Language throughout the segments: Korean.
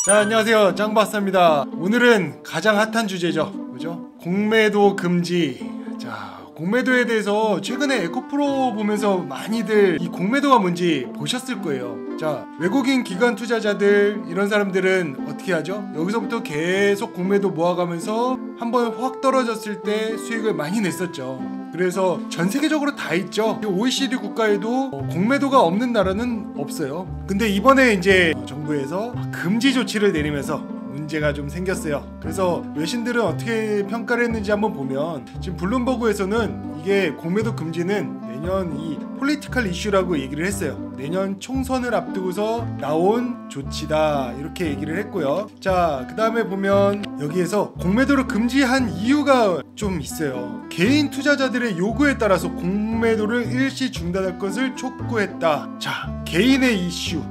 자, 안녕하세요, 짱박사입니다. 오늘은 가장 핫한 주제죠, 그죠? 공매도 금지. 자, 공매도에 대해서 최근에 에코프로 보면서 많이들 이 공매도가 뭔지 보셨을 거예요. 자, 외국인 기관 투자자들 이런 사람들은 어떻게 하죠? 여기서부터 계속 공매도 모아가면서 한번 확 떨어졌을 때 수익을 많이 냈었죠. 그래서 전 세계적으로 다 있죠. OECD 국가에도 공매도가 없는 나라는 없어요. 근데 이번에 이제 정부에서 금지 조치를 내리면서 문제가 좀 생겼어요. 그래서 외신들은 어떻게 평가를 했는지 한번 보면, 지금 블룸버그에서는 이게 공매도 금지는 내년 이 폴리티컬 이슈라고 얘기를 했어요. 내년 총선을 앞두고서 나온 조치다, 이렇게 얘기를 했고요. 자, 그 다음에 보면 여기에서 공매도를 금지한 이유가 좀 있어요. 개인 투자자들의 요구에 따라서 공매도를 일시 중단할 것을 촉구했다. 자, 개인의 이슈,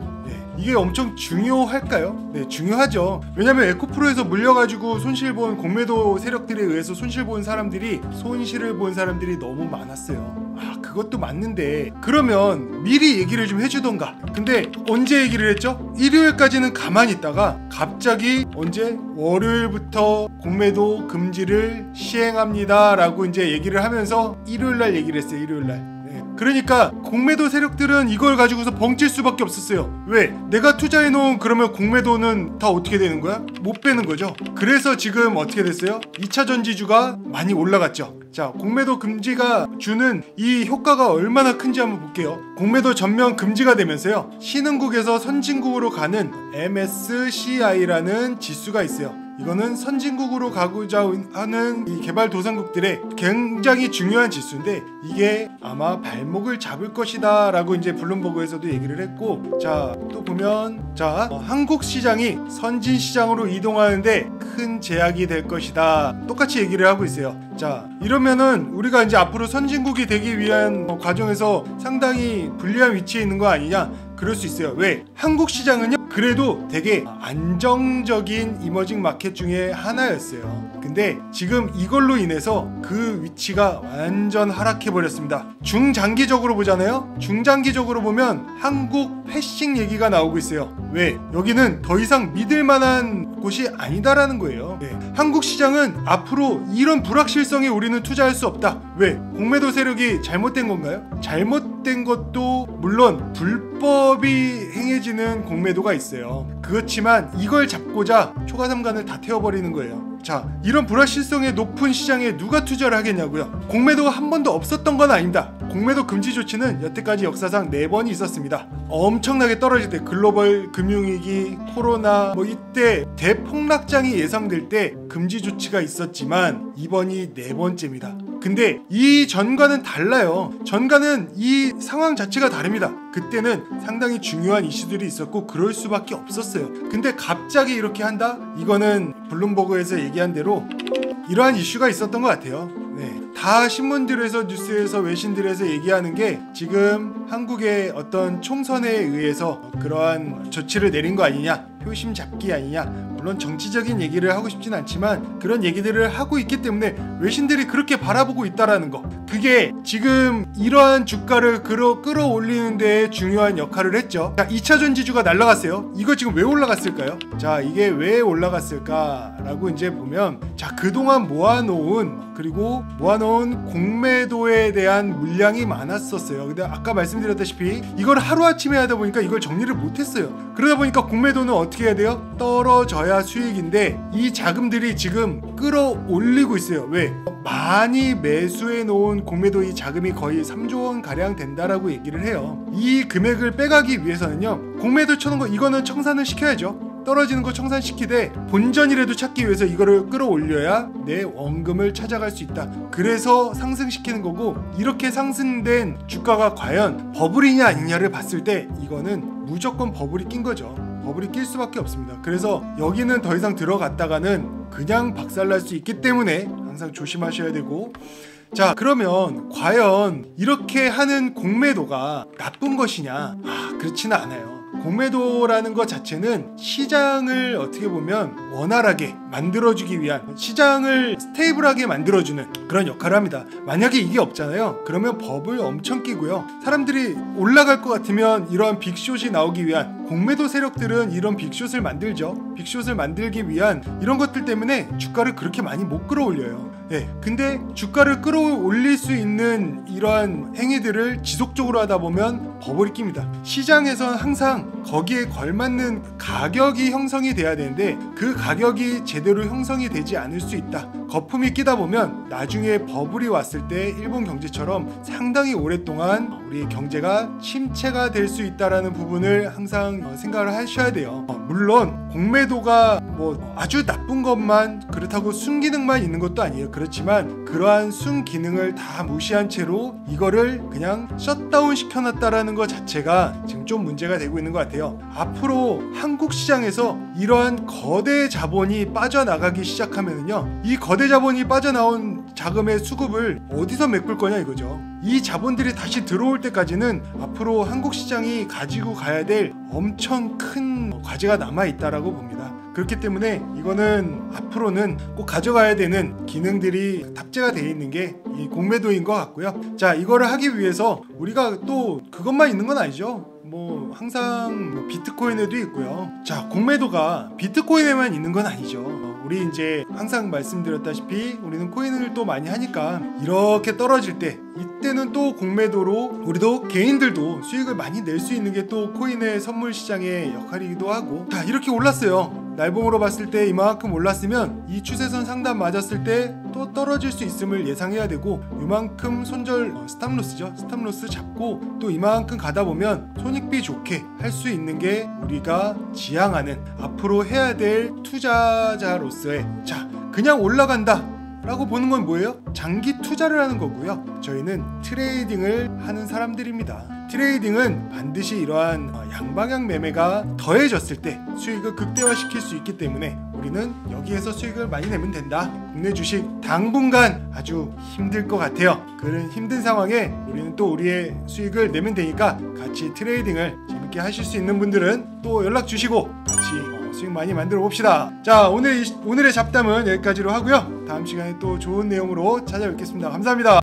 이게 엄청 중요할까요? 네, 중요하죠. 왜냐면 에코프로에서 물려가지고 손실본 공매도 세력들에 의해서 손실본 사람들이, 손실을 본 사람들이 너무 많았어요. 그것도 맞는데 그러면 미리 얘기를 좀 해주던가. 근데 언제 얘기를 했죠? 일요일까지는 가만히 있다가 갑자기 언제? 월요일부터 공매도 금지를 시행합니다 라고 이제 얘기를 하면서 일요일날 얘기를 했어요. 일요일날. 그러니까 공매도 세력들은 이걸 가지고서 벙찔 수밖에 없었어요. 왜? 내가 투자해놓은 그러면 공매도는 다 어떻게 되는 거야? 못 빼는 거죠. 그래서 지금 어떻게 됐어요? 2차 전지주가 많이 올라갔죠. 자, 공매도 금지가 주는 이 효과가 얼마나 큰지 한번 볼게요. 공매도 전면 금지가 되면서요, 신흥국에서 선진국으로 가는 MSCI라는 지수가 있어요. 이거는 선진국으로 가고자 하는 이 개발도상국들의 굉장히 중요한 지수인데, 이게 아마 발목을 잡을 것이다 라고 이제 블룸버그에서도 얘기를 했고, 자, 또 보면, 자, 한국 시장이 선진 시장으로 이동하는데 큰 제약이 될 것이다, 똑같이 얘기를 하고 있어요. 자, 이러면은 우리가 이제 앞으로 선진국이 되기 위한 과정에서 상당히 불리한 위치에 있는 거 아니냐? 그럴 수 있어요. 왜? 한국 시장은요, 그래도 되게 안정적인 이머징 마켓 중에 하나였어요. 근데 지금 이걸로 인해서 그 위치가 완전 하락해버렸습니다. 중장기적으로 보잖아요. 중장기적으로 보면 한국 패싱 얘기가 나오고 있어요. 왜? 여기는 더 이상 믿을 만한 곳이 아니다라는 거예요. 네. 한국 시장은 앞으로 이런 불확실성에 우리는 투자할 수 없다. 왜? 공매도 세력이 잘못된 건가요? 잘못된 것도 물론 불법이 행해지는 공매도가 있어요. 그렇지만 이걸 잡고자 초가삼간을 다 태워버리는 거예요. 자, 이런 불확실성의 높은 시장에 누가 투자를 하겠냐고요? 공매도가 한 번도 없었던 건 아닙니다. 공매도 금지 조치는 여태까지 역사상 4번이 있었습니다. 엄청나게 떨어질 때, 글로벌 금융위기, 코로나, 이때 대폭락장이 예상될 때 금지 조치가 있었지만 이번이 4번째입니다. 근데 이 전과는 달라요. 전과는 이 상황 자체가 다릅니다. 그때는 상당히 중요한 이슈들이 있었고 그럴 수밖에 없었어요. 근데 갑자기 이렇게 한다? 이거는 블룸버그에서 얘기한 대로 이러한 이슈가 있었던 것 같아요. 네. 다 신문들에서, 뉴스에서, 외신들에서 얘기하는 게 지금 한국의 어떤 총선에 의해서 그러한 조치를 내린 거 아니냐, 표심 잡기 아니냐. 물론 정치적인 얘기를 하고 싶진 않지만 그런 얘기들을 하고 있기 때문에 외신들이 그렇게 바라보고 있다라는 거, 그게 지금 이러한 주가를 끌어올리는 데 중요한 역할을 했죠. 자, 2차 전지주가 날라갔어요. 이거 지금 왜 올라갔을까요? 자, 이게 왜 올라갔을까라고 이제 보면, 자, 그동안 모아놓은 공매도에 대한 물량이 많았었어요. 근데 아까 말씀드렸다시피 이걸 하루아침에 하다 보니까 이걸 정리를 못했어요. 그러다 보니까 공매도는 어떻게 해야 돼요? 떨어져야 수익인데 이 자금들이 지금 끌어올리고 있어요. 왜? 많이 매수해 놓은 공매도 이 자금이 거의 3조 원 가량 된다라고 얘기를 해요. 이 금액을 빼가기 위해서는요, 공매도 쳐놓은 거 이거는 청산을 시켜야죠. 떨어지는 거 청산시키되 본전이라도 찾기 위해서 이거를 끌어올려야 내 원금을 찾아갈 수 있다. 그래서 상승시키는 거고, 이렇게 상승된 주가가 과연 버블이냐 아니냐를 봤을 때 이거는 무조건 버블이 낀 거죠. 버블이 낄 수밖에 없습니다. 그래서 여기는 더 이상 들어갔다가는 그냥 박살날 수 있기 때문에 항상 조심하셔야 되고, 자, 그러면 과연 이렇게 하는 공매도가 나쁜 것이냐? 그렇지는 않아요. 공매도라는 것 자체는 시장을 어떻게 보면 원활하게 만들어주기 위한, 시장을 스테이블하게 만들어주는 그런 역할을 합니다. 만약에 이게 없잖아요. 그러면 법을 엄청 끼고요. 사람들이 올라갈 것 같으면 이러한 빅숏이 나오기 위한, 공매도 세력들은 이런 빅숏을 만들죠. 빅숏을 만들기 위한 이런 것들 때문에 주가를 그렇게 많이 못 끌어올려요. 네, 근데 주가를 끌어올릴 수 있는 이러한 행위들을 지속적으로 하다 보면 버블이 낍니다. 시장에서는 항상 거기에 걸맞는 가격이 형성이 돼야 되는데 그 가격이 제대로 형성이 되지 않을 수 있다. 거품이 끼다 보면 나중에 버블이 왔을 때 일본 경제처럼 상당히 오랫동안 우리의 경제가 침체가 될 수 있다라는 부분을 항상 생각을 하셔야 돼요. 물론 공매도가 뭐 아주 나쁜 것만, 그렇다고 순기능만 있는 것도 아니에요. 그렇지만 그러한 순기능을 다 무시한 채로 이거를 그냥 셧다운 시켜놨다라는 것 자체가 지금 좀 문제가 되고 있는 것 같아요. 앞으로 한국 시장에서 이러한 거대 자본이 빠져나가기 시작하면요, 이 거대 자본이 빠져나온 자금의 수급을 어디서 메꿀 거냐 이거죠. 이 자본들이 다시 들어올 때까지는 앞으로 한국 시장이 가지고 가야 될 엄청 큰 과제가 남아있다라고 봅니다. 그렇기 때문에 이거는 앞으로는 꼭 가져가야 되는 기능들이 탑재가 되어 있는 게 이 공매도인 것 같고요. 자, 이거를 하기 위해서 우리가 또 그것만 있는 건 아니죠. 뭐 항상 비트코인에도 있고요. 자, 공매도가 비트코인에만 있는 건 아니죠. 우리 이제 항상 말씀드렸다시피 우리는 코인을 또 많이 하니까 이렇게 떨어질 때, 이때는 또 공매도로 우리도 개인들도 수익을 많이 낼 수 있는 게 또 코인의 선물 시장의 역할이기도 하고. 자, 이렇게 올랐어요. 날봉으로 봤을 때 이만큼 올랐으면 이 추세선 상단 맞았을 때 또 떨어질 수 있음을 예상해야 되고, 이만큼 손절 스탑로스죠. 스탑로스 잡고 또 이만큼 가다 보면 손익비 좋게 할 수 있는 게 우리가 지향하는 앞으로 해야 될 투자자로서의, 자, 그냥 올라간다 라고 보는 건 뭐예요? 장기 투자를 하는 거고요. 저희는 트레이딩을 하는 사람들입니다. 트레이딩은 반드시 이러한 양방향 매매가 더해졌을 때 수익을 극대화시킬 수 있기 때문에 우리는 여기에서 수익을 많이 내면 된다. 국내 주식 당분간 아주 힘들 것 같아요. 그런 힘든 상황에 우리는 또 우리의 수익을 내면 되니까 같이 트레이딩을 재밌게 하실 수 있는 분들은 또 연락 주시고 같이 수익 많이 만들어 봅시다. 자, 오늘의 잡담은 여기까지로 하고요. 다음 시간에 또 좋은 내용으로 찾아뵙겠습니다. 감사합니다.